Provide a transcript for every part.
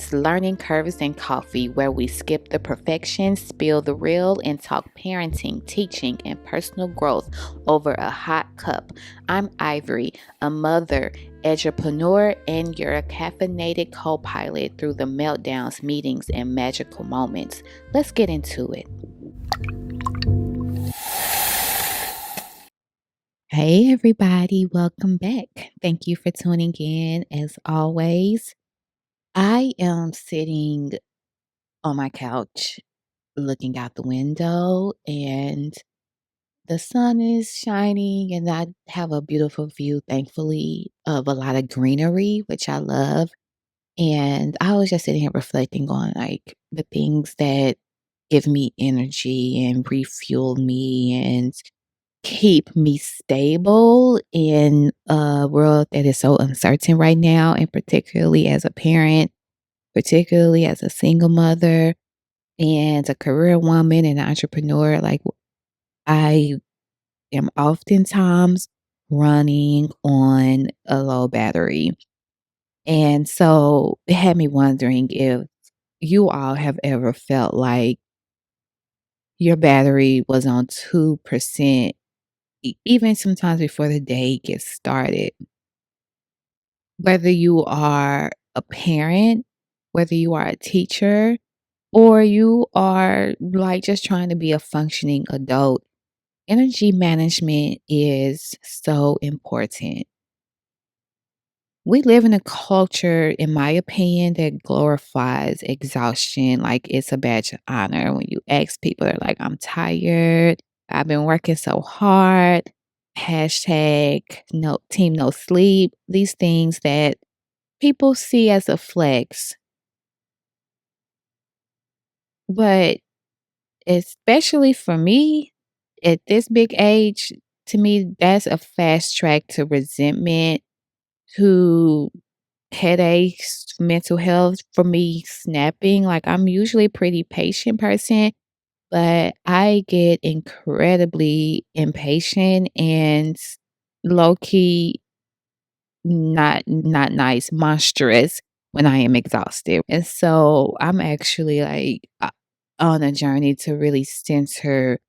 That's Learning Curves and Coffee, where we skip the perfection, spill the real, and talk parenting, teaching, and personal growth over a hot cup. I'm Ivory, a mother, entrepreneur, and your caffeinated co pilot through the meltdowns, meetings, and magical moments. Let's get into it. Hey, everybody, welcome back. Thank you for tuning in as always. I am sitting on my couch looking out the window, and the sun is shining, and I have a beautiful view, thankfully, of a lot of greenery, which I love. And I was just sitting here reflecting on like the things that give me energy and refuel me and keep me stable in a world that is so uncertain right now, and particularly as a parent, particularly as a single mother and a career woman and an entrepreneur. Like, I am oftentimes running on a low battery. And so it had me wondering if you all have ever felt like your battery was on 2%, even sometimes before the day gets started. Whether you are a parent, whether you are a teacher, or you are like just trying to be a functioning adult, energy management is so important. We live in a culture, in my opinion, that glorifies exhaustion like it's a badge of honor. When you ask people, they're like, I'm tired. I've been working so hard. Hashtag no team, no sleep. These things that people see as a flex. But especially for me, at this big age, to me, that's a fast track to resentment, to headaches, mental health, for me, snapping. Like, I'm usually a pretty patient person, but I get incredibly impatient and low key not nice, monstrous when I am exhausted. And so I'm actually like on a journey to really center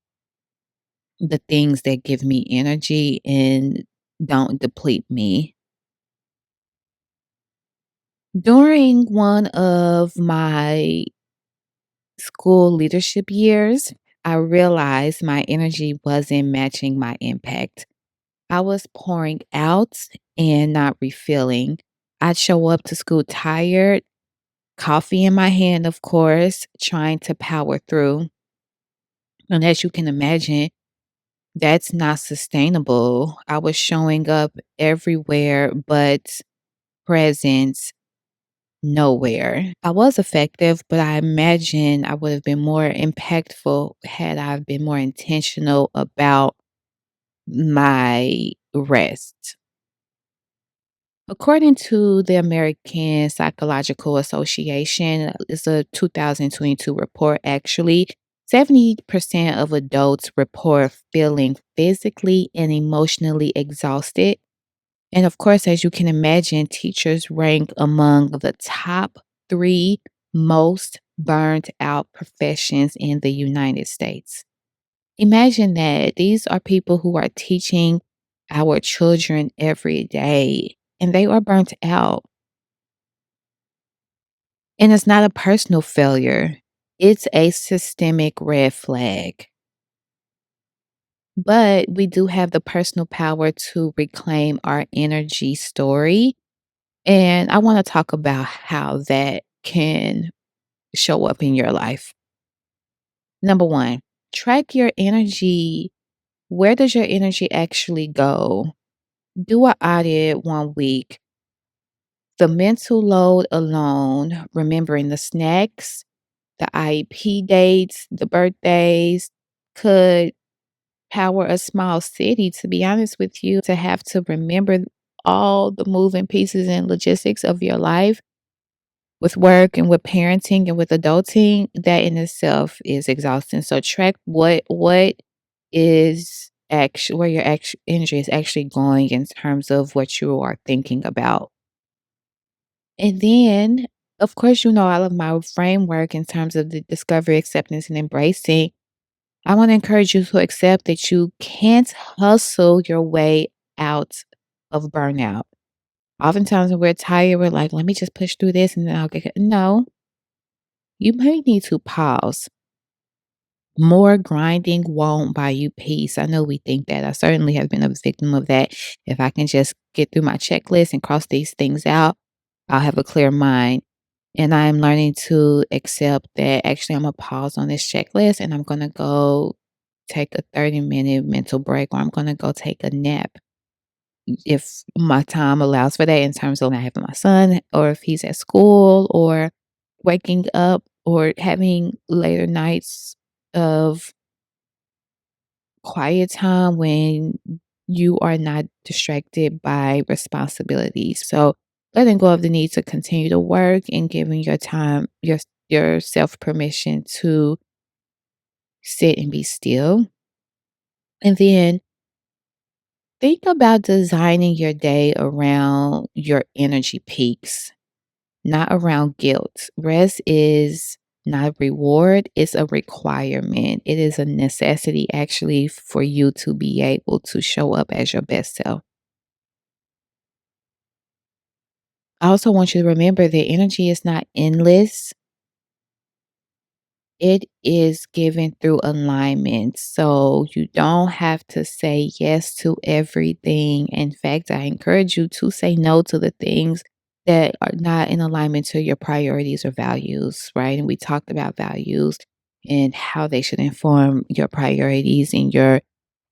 the things that give me energy and don't deplete me. During one of my school leadership years, I realized my energy wasn't matching my impact. I was pouring out and not refilling. I'd show up to school tired, coffee in my hand, of course, trying to power through. And as you can imagine, that's not sustainable. I was showing up everywhere but present nowhere. I was effective, but I imagine I would have been more impactful had I been more intentional about my rest. According to the American Psychological Association, it's a 2022 report actually. 70% of adults report feeling physically and emotionally exhausted. And of course, as you can imagine, teachers rank among the top three most burnt out professions in the United States. Imagine that these are people who are teaching our children every day and they are burnt out. And it's not a personal failure, it's a systemic red flag. But we do have the personal power to reclaim our energy story. And I want to talk about how that can show up in your life. Number one, track your energy. Where does your energy actually go? Do an audit 1 week. The mental load alone, remembering the snacks, the IEP dates, the birthdays, could power a small city, to be honest with you, to have to remember all the moving pieces and logistics of your life with work and with parenting and with adulting, that in itself is exhausting. So track what is actually where your actual energy is actually going in terms of what you are thinking about. And then Of course, all of my framework in terms of the discovery, acceptance, and embracing. I want to encourage you to accept that you can't hustle your way out of burnout. Oftentimes, when we're tired, we're like, let me just push through this and then I'll get. No, you may need to pause. More grinding won't buy you peace. I know we think that. I certainly have been a victim of that. If I can just get through my checklist and cross these things out, I'll have a clear mind. And I'm learning to accept that actually I'm going to pause on this checklist and I'm going to go take a 30-minute mental break, or I'm going to go take a nap if my time allows for that, in terms of when I have my son or if he's at school, or waking up or having later nights of quiet time when you are not distracted by responsibilities. So letting go of the need to continue to work and giving your time, yourself permission to sit and be still. And then think about designing your day around your energy peaks, not around guilt. Rest is not a reward, it's a requirement. It is a necessity actually for you to be able to show up as your best self. I also want you to remember that energy is not endless. It is given through alignment. So you don't have to say yes to everything. In fact, I encourage you to say no to the things that are not in alignment to your priorities or values, right? And we talked about values and how they should inform your priorities and your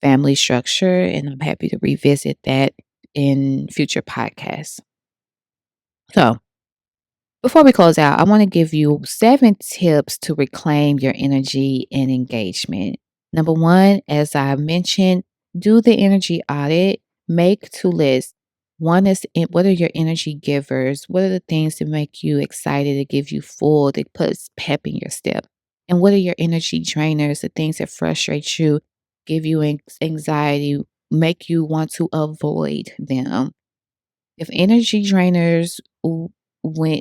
family structure. And I'm happy to revisit that in future podcasts. So, before we close out, I want to give you 7 tips to reclaim your energy and engagement. Number one, as I mentioned, do the energy audit, make 2 lists. One is what are your energy givers? What are the things that make you excited, that give you full, that puts pep in your step? And what are your energy drainers, the things that frustrate you, give you anxiety, make you want to avoid them? If energy drainers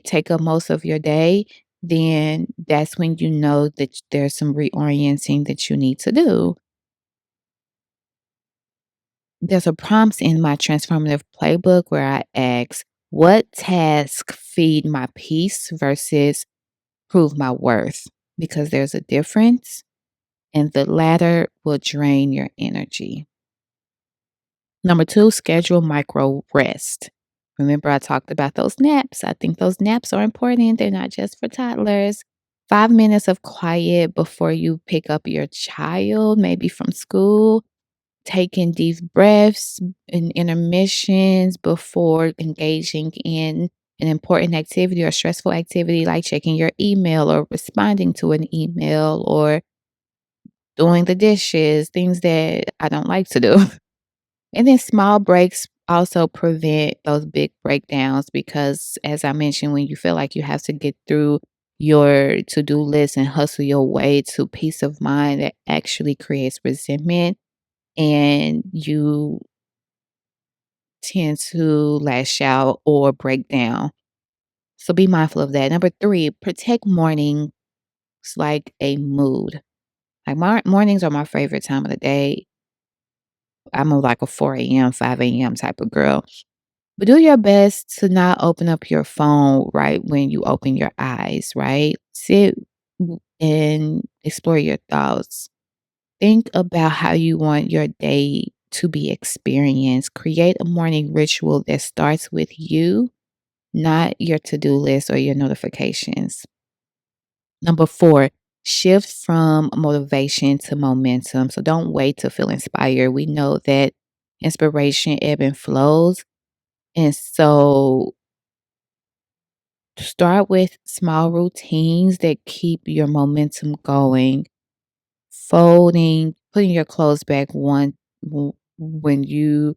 take up most of your day, then that's when you know that there's some reorienting that you need to do. There's a prompts in my transformative playbook where I ask, what task feed my peace versus prove my worth? Because there's a difference, and the latter will drain your energy. Number 2, schedule micro rest. Remember, I talked about those naps. I think those naps are important. They're not just for toddlers. 5 minutes of quiet before you pick up your child, maybe from school. Taking deep breaths and intermissions before engaging in an important activity or stressful activity like checking your email or responding to an email or doing the dishes, things that I don't like to do. And then small breaks also prevent those big breakdowns because, as I mentioned, when you feel like you have to get through your to do list and hustle your way to peace of mind, that actually creates resentment and you tend to lash out or break down. So be mindful of that. Number 3, protect mornings like a mood. Like mornings are my favorite time of the day. I'm like a 4 a.m., 5 a.m. type of girl. But do your best to not open up your phone right when you open your eyes, right? Sit and explore your thoughts. Think about how you want your day to be experienced. Create a morning ritual that starts with you, not your to do list or your notifications. Number 4, shift from motivation to momentum. So don't wait to feel inspired. We know that inspiration ebb and flows. And so start with small routines that keep your momentum going. Folding, putting your clothes back when you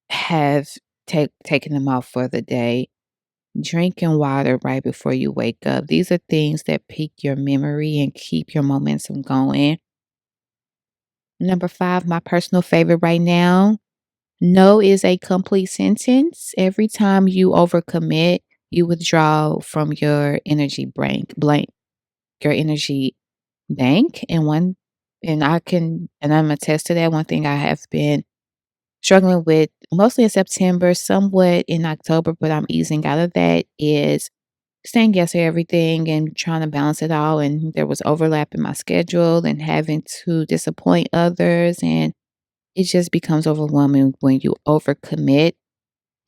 have taken them off for the day. Drinking water right before you wake up. These are things that pique your memory and keep your momentum going. Number 5, my personal favorite right now. No is a complete sentence. Every time you overcommit, you withdraw from your energy blank your energy bank. And I'm attest to that. One thing I have been struggling with mostly in September, somewhat in October, but I'm easing out of that, is saying yes to everything and trying to balance it all. And there was overlap in my schedule and having to disappoint others. And it just becomes overwhelming when you overcommit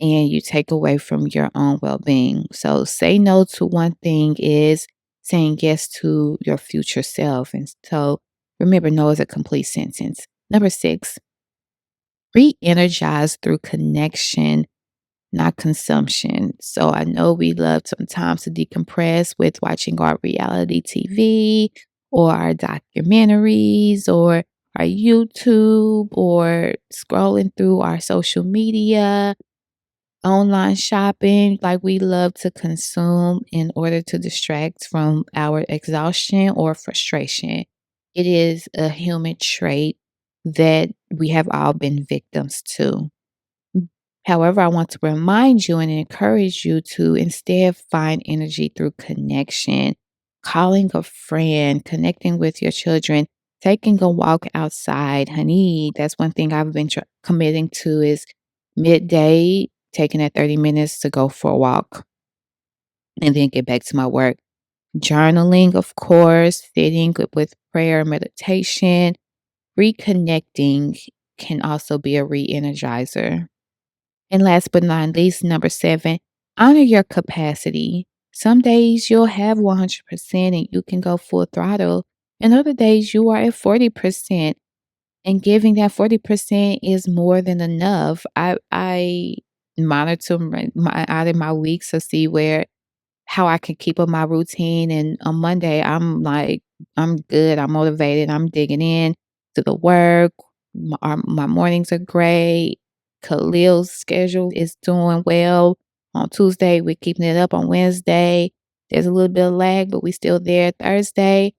and you take away from your own well being. So, say no to one thing is saying yes to your future self. And so, remember, no is a complete sentence. Number six, re energize through connection, not consumption. So, I know we love sometimes to decompress with watching our reality TV or our documentaries or our YouTube or scrolling through our social media, online shopping. Like, we love to consume in order to distract from our exhaustion or frustration. It is a human trait that we have all been victims to. However, I want to remind you and encourage you to instead find energy through connection, calling a friend, connecting with your children, taking a walk outside. Honey, that's one thing I've been committing to is midday, taking that 30 minutes to go for a walk and then get back to my work. Journaling, of course, sitting with prayer, meditation, reconnecting can also be a re energizer. And last but not least, number seven, honor your capacity. Some days you'll have 100% and you can go full throttle. And other days you are at 40%. And giving that 40% is more than enough. I monitor out of my weeks to see how I can keep up my routine. And on Monday, I'm like, I'm good. I'm motivated. I'm digging in to the work. My mornings are great. Khalil's schedule is doing well. On Tuesday, we're keeping it up. On Wednesday, there's a little bit of lag, but we still there. Thursday,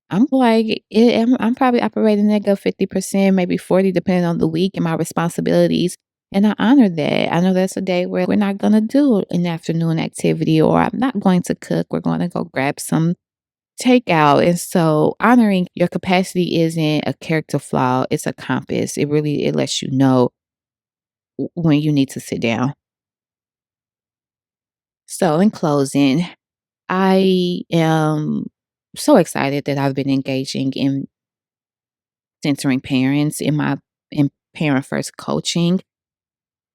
I'm like, I'm probably operating at a 50%, maybe 40, depending on the week and my responsibilities. And I honor that. I know that's a day where we're not going to do an afternoon activity or I'm not going to cook. We're going to go grab some takeout. And so honoring your capacity isn't a character flaw. It's a compass. It lets you know when you need to sit down. So in closing, I am so excited that I've been engaging in centering parents in parent first coaching.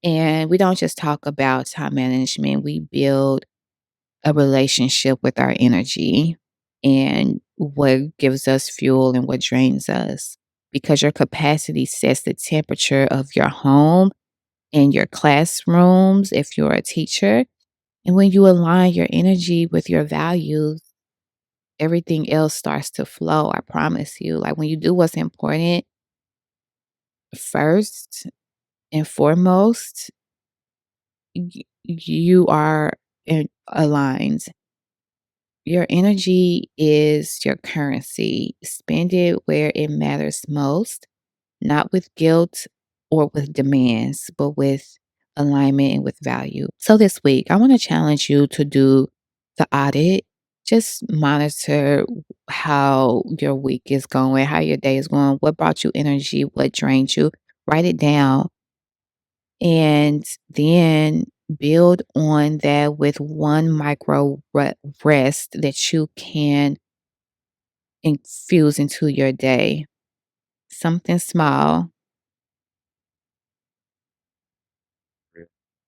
And we don't just talk about time management, we build a relationship with our energy and what gives us fuel and what drains us. Because your capacity sets the temperature of your home and your classrooms if you're a teacher. And when you align your energy with your values, everything else starts to flow. I promise you. Like when you do what's important first and foremost, you are aligned. Your energy is your currency. Spend it where it matters most, not with guilt or with demands, but with alignment and with value. So this week, I want to challenge you to do the audit. Just monitor how your week is going, how your day is going, what brought you energy, what drained you. Write it down and then build on that with one micro rest that you can infuse into your day. Something small.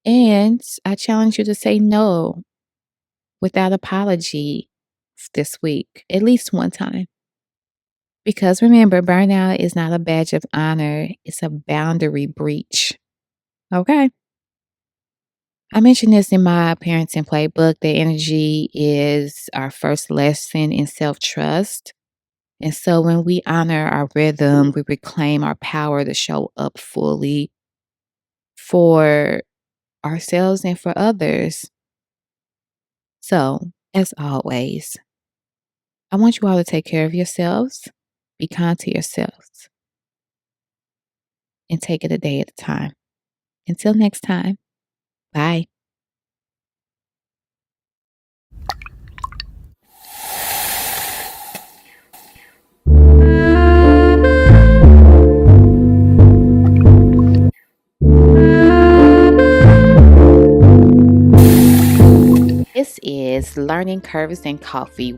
And I challenge you to say no without apology this week, at least one time. Because remember, burnout is not a badge of honor, it's a boundary breach. Okay. I mentioned this in my parenting playbook. The energy is our first lesson in self trust. And so when we honor our rhythm, we reclaim our power to show up fully for ourselves and for others. So, as always, I want you all to take care of yourselves, be kind to yourselves, and take it a day at a time. Until next time, bye. is Learning Curves in Coffee